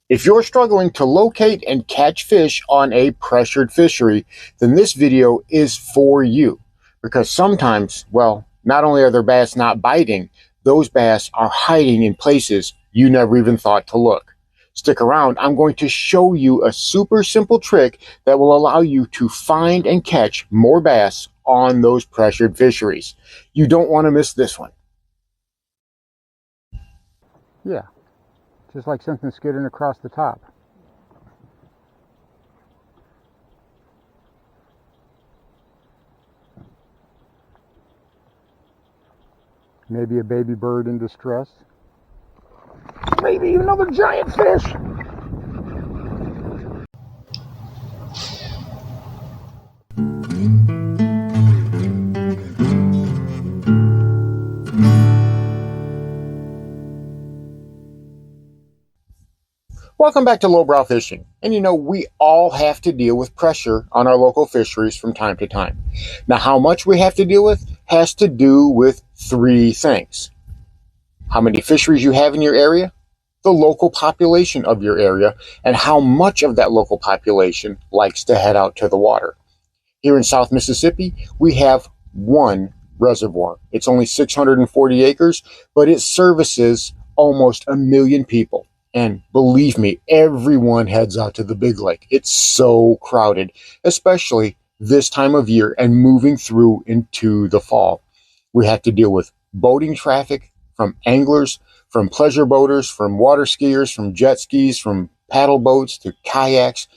If you're struggling to locate and catch fish on a pressured fishery, then this video is for you. Because sometimes, well, not only are their bass not biting, those bass are hiding in places you never even thought to look. Stick around, I'm going to show you a super simple trick that will allow you to find and catch more bass on those pressured fisheries. You don't want to miss this one. Yeah, just like something skidding across the top. Maybe a baby bird in distress. Maybe another giant fish. Welcome back to Lowbrow Fishing. And you know, we all have to deal with pressure on our local fisheries from time to time. Now, how much we have to deal with has to do with three things. How many fisheries you have in your area, the local population of your area, and how much of that local population likes to head out to the water. Here in South Mississippi, we have one reservoir. It's only 640 acres, but it services almost 1 million people. And believe me, everyone heads out to the big lake. It's so crowded, especially this time of year and moving through into the fall. We have to deal with boating traffic from anglers, from pleasure boaters, from water skiers, from jet skis, from paddle boats to kayaks.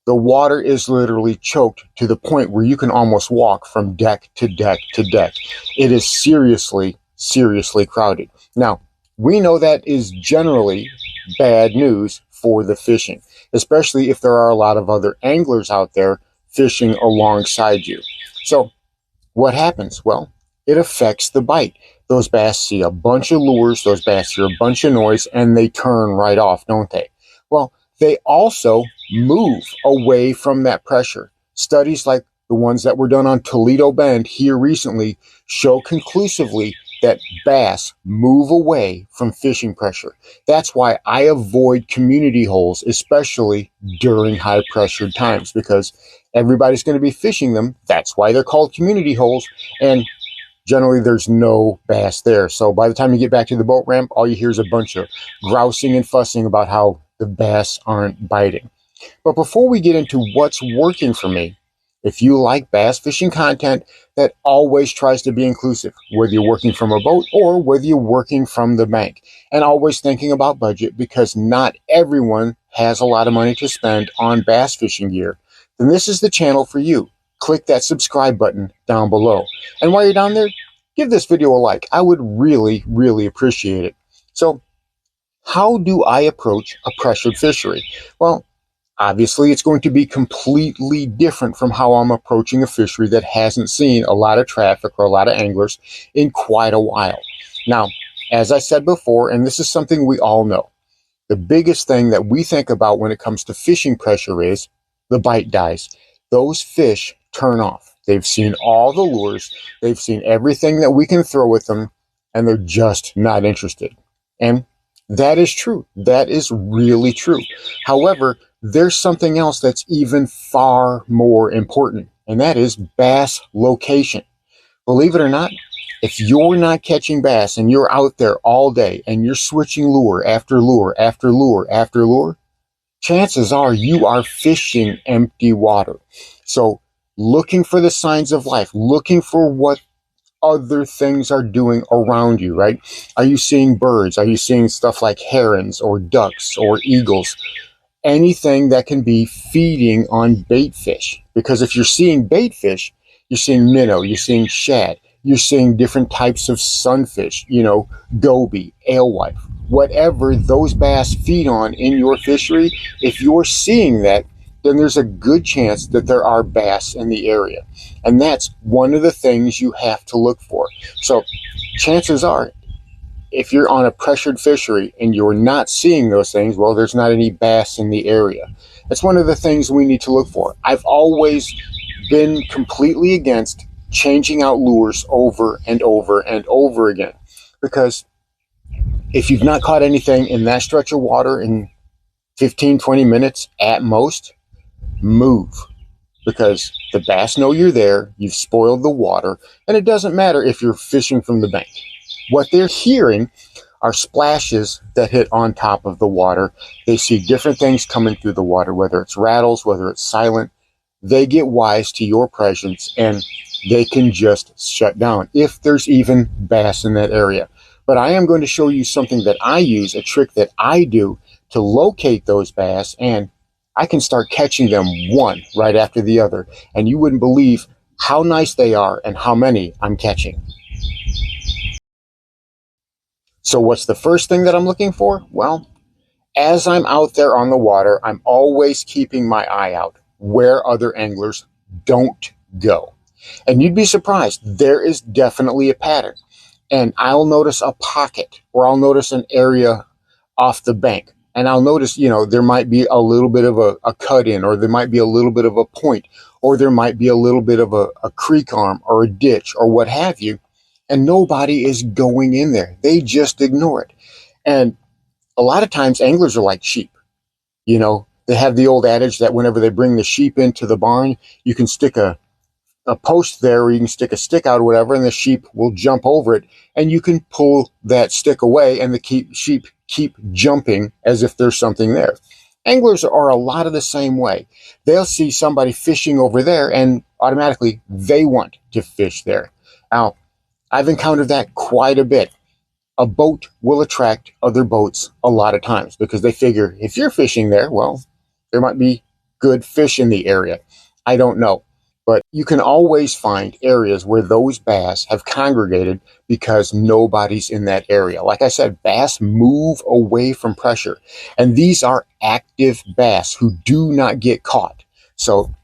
The water is literally choked to the point where you can almost walk from deck to deck to deck. It is seriously, seriously crowded. Now, we know that is generally bad news for the fishing, especially if there are a lot of other anglers out there fishing alongside you. So what happens? Well, it affects the bite. Those bass see a bunch of lures, those bass hear a bunch of noise, and they turn right off, don't they? Well, they also move away from that pressure. Studies like the ones that were done on Toledo Bend here recently show conclusively that bass move away from fishing pressure. That's why I avoid community holes, especially during high pressured times, because everybody's going to be fishing them. That's why they're called community holes. And generally there's no bass there. So by the time you get back to the boat ramp, all you hear is a bunch of grousing and fussing about how the bass aren't biting. But before we get into what's working for me, if you like bass fishing content that always tries to be inclusive, whether you're working from a boat or whether you're working from the bank, and always thinking about budget because not everyone has a lot of money to spend on bass fishing gear, then this is the channel for you. Click that subscribe button down below. And while you're down there, give this video a like. I would really, really appreciate it. So, how do I approach a pressured fishery? Well, obviously, it's going to be completely different from how I'm approaching a fishery that hasn't seen a lot of traffic or a lot of anglers in quite a while. Now, as I said before, and this is something we all know, the biggest thing that we think about when it comes to fishing pressure is the bite dies. Those fish turn off. They've seen all the lures, they've seen everything that we can throw with them, and they're just not interested. And that is true. That is really true. However, there's something else that's even far more important, and that is bass location. Believe it or not, if you're not catching bass and you're out there all day and you're switching lure after lure after lure after lure, chances are you are fishing empty water. So looking for the signs of life, looking for what other things are doing around you, right? Are you seeing birds? Are you seeing stuff like herons or ducks or eagles? Anything that can be feeding on bait fish. Because if you're seeing bait fish, you're seeing minnow, you're seeing shad, you're seeing different types of sunfish, goby, alewife, whatever those bass feed on in your fishery. If you're seeing that, then there's a good chance that there are bass in the area. And that's one of the things you have to look for. So chances are, if you're on a pressured fishery and you're not seeing those things, well, there's not any bass in the area. That's one of the things we need to look for. I've always been completely against changing out lures over and over and over again, because if you've not caught anything in that stretch of water in 15, 20 minutes at most, move. Because the bass know you're there, you've spoiled the water, and it doesn't matter if you're fishing from the bank. What they're hearing are splashes that hit on top of the water. They see different things coming through the water, whether it's rattles, whether it's silent. They get wise to your presence and they can just shut down if there's even bass in that area. But I am going to show you something that I use, a trick that I do to locate those bass, and I can start catching them one right after the other. And you wouldn't believe how nice they are and how many I'm catching. So what's the first thing that I'm looking for? Well, as I'm out there on the water, I'm always keeping my eye out where other anglers don't go. And you'd be surprised, there is definitely a pattern. And I'll notice a pocket, or I'll notice an area off the bank. And I'll notice, there might be a little bit of a cut in, or there might be a little bit of a point, or there might be a little bit of a creek arm or a ditch or what have you. And nobody is going in there. They just ignore it. And a lot of times anglers are like sheep. They have the old adage that whenever they bring the sheep into the barn, you can stick a post there, or you can stick a stick out or whatever, and the sheep will jump over it, and you can pull that stick away, and the sheep keep jumping as if there's something there. Anglers are a lot of the same way. They'll see somebody fishing over there, and automatically they want to fish there. Now, I've encountered that quite a bit. A boat will attract other boats a lot of times because they figure if you're fishing there, well, there might be good fish in the area. I don't know. But you can always find areas where those bass have congregated because nobody's in that area. Like I said, bass move away from pressure. And these are active bass who do not get caught. So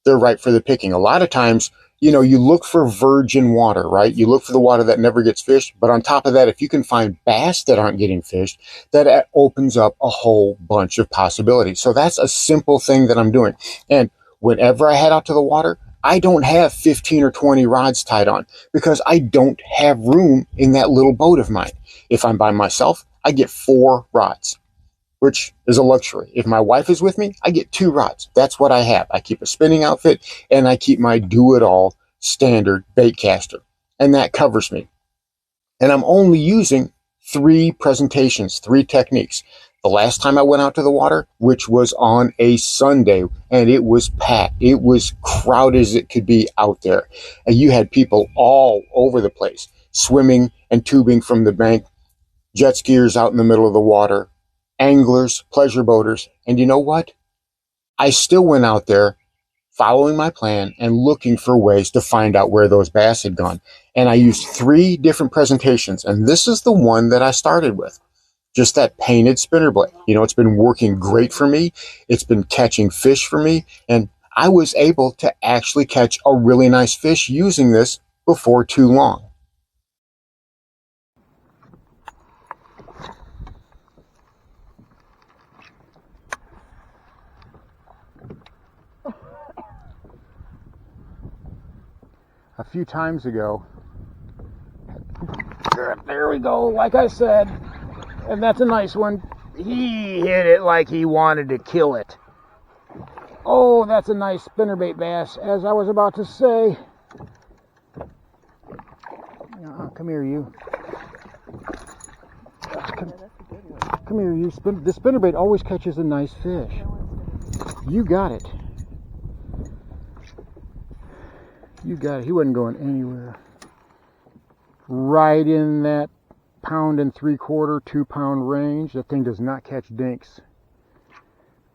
they're ripe for the picking. A lot of times, you look for virgin water, right? You look for the water that never gets fished. But on top of that, if you can find bass that aren't getting fished, that opens up a whole bunch of possibilities. So that's a simple thing that I'm doing. And whenever I head out to the water, I don't have 15 or 20 rods tied on because I don't have room in that little boat of mine. If I'm by myself, I get 4 rods, which is a luxury. If my wife is with me, I get 2 rods. That's what I have. I keep a spinning outfit and I keep my do-it-all standard bait caster, and that covers me. And I'm only using 3 presentations, 3 techniques. The last time I went out to the water, which was on a Sunday, and it was packed. It was crowded as it could be out there. And you had people all over the place, swimming and tubing from the bank, jet skiers out in the middle of the water, anglers, pleasure boaters. And you know what? I still went out there following my plan and looking for ways to find out where those bass had gone. And I used 3 different presentations, and this is the one that I started with. Just that painted spinner blade. It's been working great for me. It's been catching fish for me. And I was able to actually catch a really nice fish using this before too long. A few times ago, there we go, like I said, and that's a nice one. He hit it like he wanted to kill it. Oh, that's a nice spinnerbait bass, as I was about to say. Come here, you. Come here, you. The spinnerbait always catches a nice fish. You got it. You got it. He wasn't going anywhere. Right in that 1 3/4, 2 pound range. That thing does not catch dinks.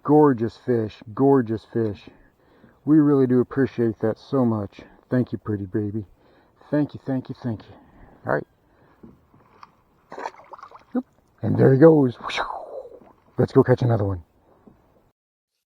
Gorgeous fish, gorgeous fish. We really do appreciate that so much. Thank you, pretty baby. Thank you, thank you, thank you. All right. And there he goes. Let's go catch another one.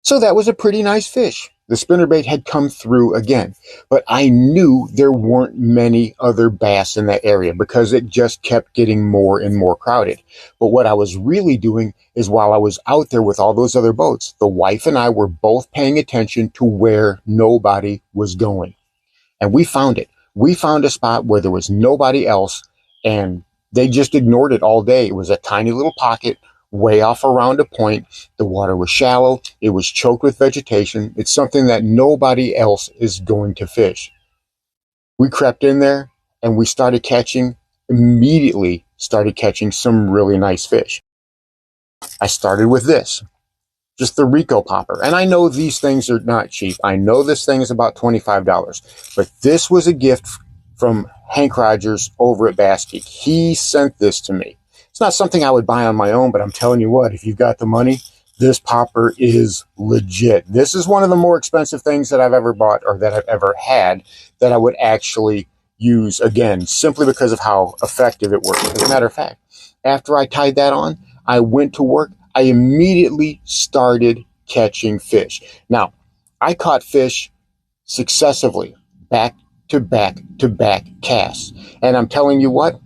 So that was a pretty nice fish. The spinnerbait had come through again, but I knew there weren't many other bass in that area because it just kept getting more and more crowded. But what I was really doing is while I was out there with all those other boats, the wife and I were both paying attention to where nobody was going. And we found it. We found a spot where there was nobody else, and they just ignored it all day. It was a tiny little pocket way off around a point. The water was shallow. It was choked with vegetation. It's something that nobody else is going to fish. We crept in there and we immediately started catching some really nice fish. I started with this, just the Rico popper. And I know these things are not cheap. I know this thing is about $25, but this was a gift from Hank Rogers over at Bass Geek. He sent this to me. It's not something I would buy on my own, but I'm telling you what, if you've got the money, this popper is legit. This is one of the more expensive things that I've ever bought or that I've ever had that I would actually use again, simply because of how effective it works. As a matter of fact, after I tied that on, I went to work. I immediately started catching fish. Now, I caught fish successively, back to back to back casts. And I'm telling you what,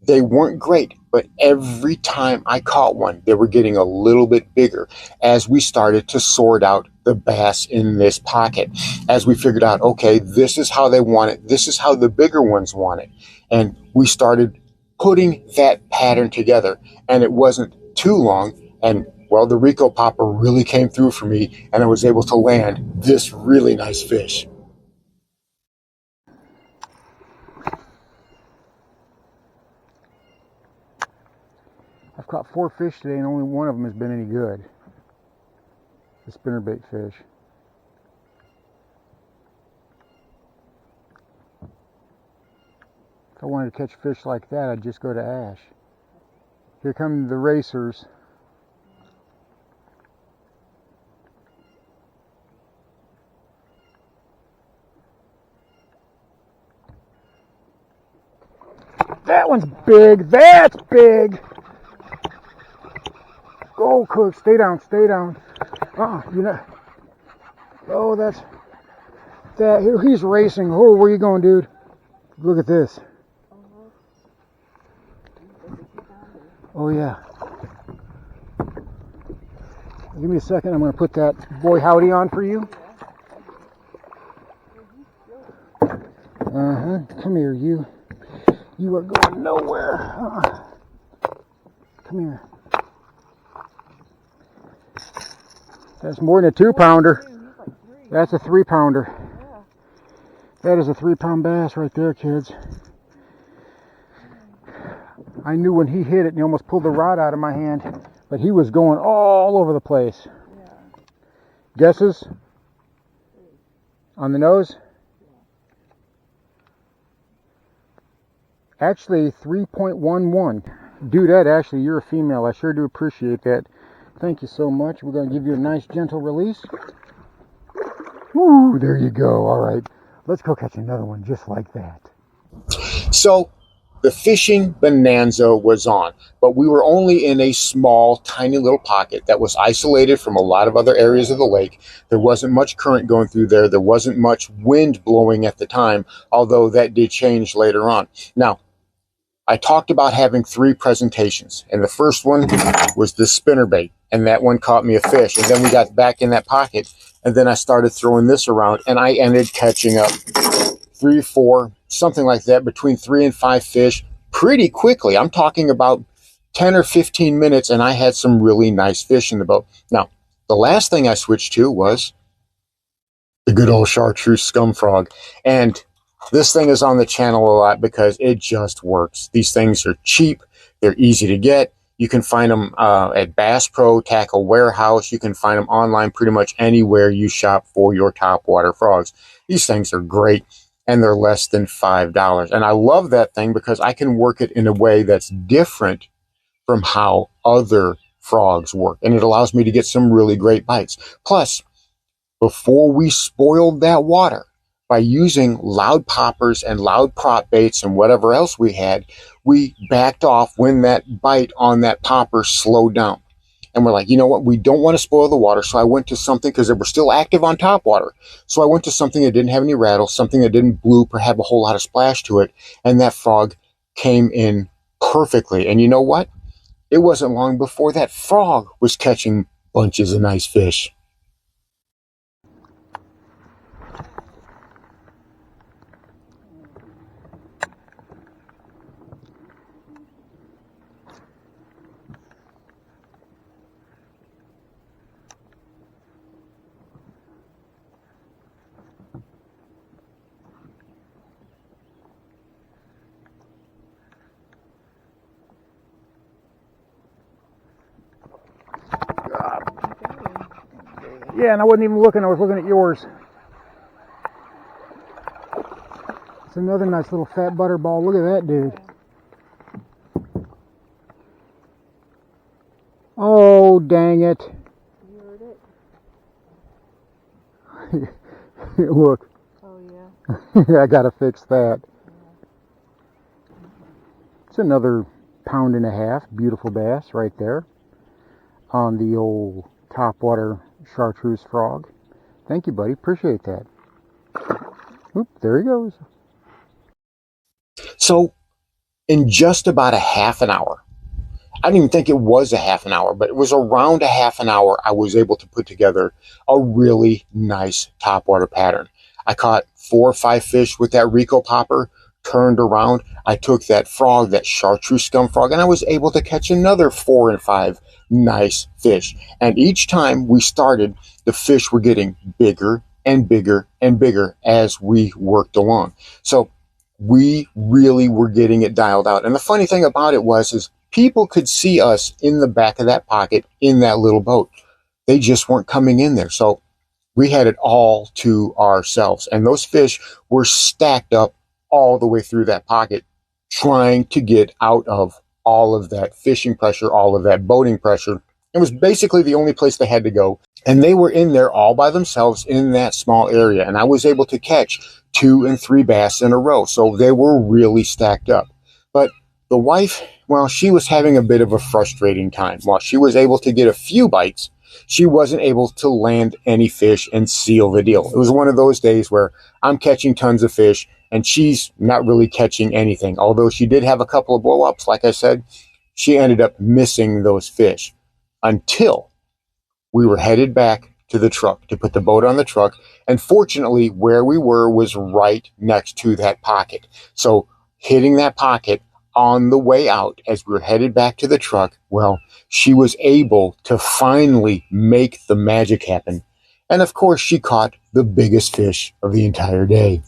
they weren't great, but every time I caught one, they were getting a little bit bigger as we started to sort out the bass in this pocket. As we figured out, okay, this is how they want it, this is how the bigger ones want it. And we started putting that pattern together, and it wasn't too long. And well, the Rico popper really came through for me, and I was able to land this really nice fish. I've caught 4 fish today and only one of them has been any good. The spinnerbait fish. If I wanted to catch fish like that, I'd just go to Ash. Here come the racers. That one's big. That's big. Go, Cook. Stay down. Stay down. You know. Oh, that's that. He's racing. Oh, where you going, dude? Look at this. Oh yeah. Give me a second. I'm going to put that boy howdy on for you. Come here, you. You are going nowhere. Come here. That's more than a 2-pounder. That's a 3-pounder. That is a 3-pound bass right there, kids. I knew when he hit it and he almost pulled the rod out of my hand, but he was going all over the place. Guesses? On the nose? Actually, 3.11. Dudette, actually, you're a female. I sure do appreciate that. Thank you so much. We're going to give you a nice, gentle release. Woo, there you go. All right. Let's go catch another one just like that. So, the fishing bonanza was on, but we were only in a small, tiny little pocket that was isolated from a lot of other areas of the lake. There wasn't much current going through there. There wasn't much wind blowing at the time, although that did change later on. Now, I talked about having 3 presentations, and the first one was the spinnerbait, and that one caught me a fish. And then we got back in that pocket, and then I started throwing this around, and I ended catching up 3, 4, something like that, between 3 and 5 fish pretty quickly. I'm talking about 10 or 15 minutes, and I had some really nice fish in the boat. Now, the last thing I switched to was the good old chartreuse scum frog, and this thing is on the channel a lot because it just works. These things are cheap. They're easy to get. You can find them at Bass Pro, Tackle Warehouse. You can find them online pretty much anywhere you shop for your topwater frogs. These things are great, and they're less than $5. And I love that thing because I can work it in a way that's different from how other frogs work. And it allows me to get some really great bites. Plus, before we spoiled that water by using loud poppers and loud prop baits and whatever else we had, we backed off when that bite on that popper slowed down. And we're like, you know what? We don't want to spoil the water. So I went to something, because they were still active on top water. So I went to something that didn't have any rattle, something that didn't bloop or have a whole lot of splash to it. And that frog came in perfectly. And you know what? It wasn't long before that frog was catching bunches of nice fish. Yeah, and I wasn't even looking. I was looking at yours. It's another nice little fat butterball. Look at that dude. Oh, dang it. You heard it? Look. Oh, yeah. I gotta fix that. It's another pound and a half. Beautiful bass right there on the old topwater chartreuse frog. Thank you, buddy. Appreciate that. Oop, there he goes. So, in just about a half an hour, I didn't even think it was a half an hour, but it was around a half an hour, I was able to put together a really nice topwater pattern. I caught 4 or 5 fish with that Rico popper, turned around. I took that frog, that chartreuse scum frog, and I was able to catch another 4 and 5 nice fish. And each time we started, the fish were getting bigger and bigger and bigger as we worked along. So we really were getting it dialed out. And the funny thing about it is people could see us in the back of that pocket in that little boat. They just weren't coming in there. So we had it all to ourselves. And those fish were stacked up all the way through that pocket, trying to get out of all of that fishing pressure, all of that boating pressure. It was basically the only place they had to go. And they were in there all by themselves in that small area. And I was able to catch 2 and 3 bass in a row. So they were really stacked up. But the wife, well, she was having a bit of a frustrating time. While she was able to get a few bites, she wasn't able to land any fish and seal the deal. It was one of those days where I'm catching tons of fish and she's not really catching anything. Although she did have a couple of blow-ups, like I said, she ended up missing those fish until we were headed back to the truck to put the boat on the truck. And fortunately, where we were was right next to that pocket. So hitting that pocket on the way out as we were headed back to the truck, well, she was able to finally make the magic happen. And of course, she caught the biggest fish of the entire day.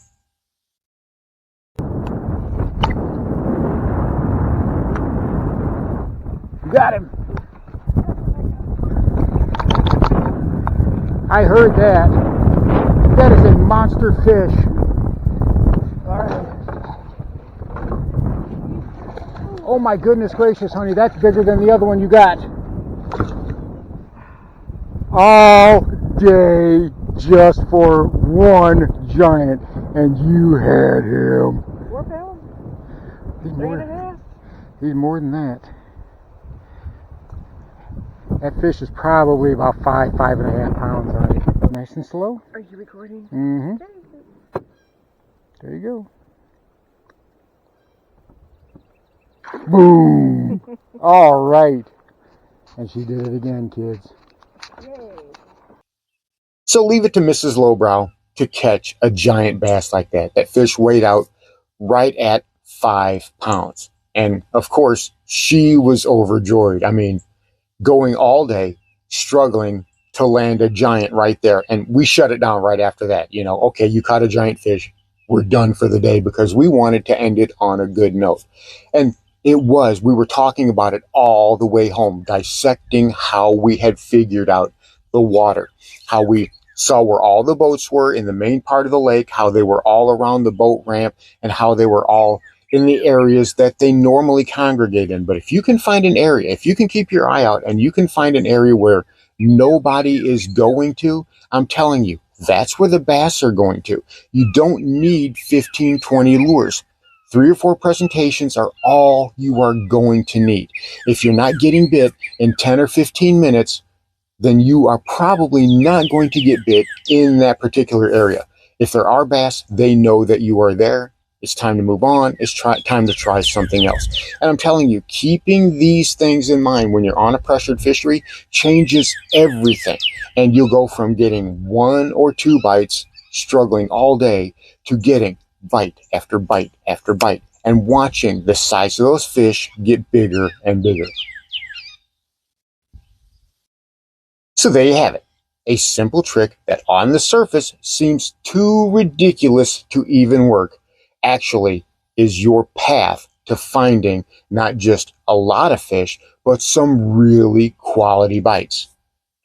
Got him. I heard that. That is a monster fish. All right. Oh my goodness gracious, honey, that's bigger than the other one you got. All day just for one giant, and you had him. 4 pounds? He's 3.5? He's more than that. That fish is probably about 5.5 pounds, honey. Nice and slow. Are you recording? Mm-hmm. There you go. Boom! All right. And she did it again, kids. Yay. So leave it to Mrs. Lowbrow to catch a giant bass like that. That fish weighed out right at 5 pounds. And of course, she was overjoyed. I mean, going all day, struggling to land a giant right there. And we shut it down right after that. You know, okay, you caught a giant fish. We're done for the day because we wanted to end it on a good note. And we were talking about it all the way home, dissecting how we had figured out the water, how we saw where all the boats were in the main part of the lake, how they were all around the boat ramp, and how they were all in the areas that they normally congregate in. But if you can find an area, if you can keep your eye out and you can find an area where nobody is going to, I'm telling you, that's where the bass are going to. You don't need 15, 20 lures. 3 or 4 presentations are all you are going to need. If you're not getting bit in 10 or 15 minutes, then you are probably not going to get bit in that particular area. If there are bass, they know that you are there. It's time to move on. It's time to try something else. And I'm telling you, keeping these things in mind when you're on a pressured fishery changes everything. And you'll go from getting 1 or 2 bites, struggling all day, to getting bite after bite after bite, and watching the size of those fish get bigger and bigger. So there you have it. A simple trick that on the surface seems too ridiculous to even work, actually is your path to finding not just a lot of fish, but some really quality bites.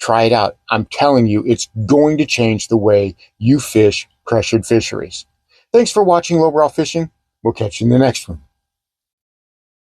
Try it out. I'm telling you, it's going to change the way you fish pressured fisheries. Thanks for watching Lowbrow Fishing. We'll catch you in the next one.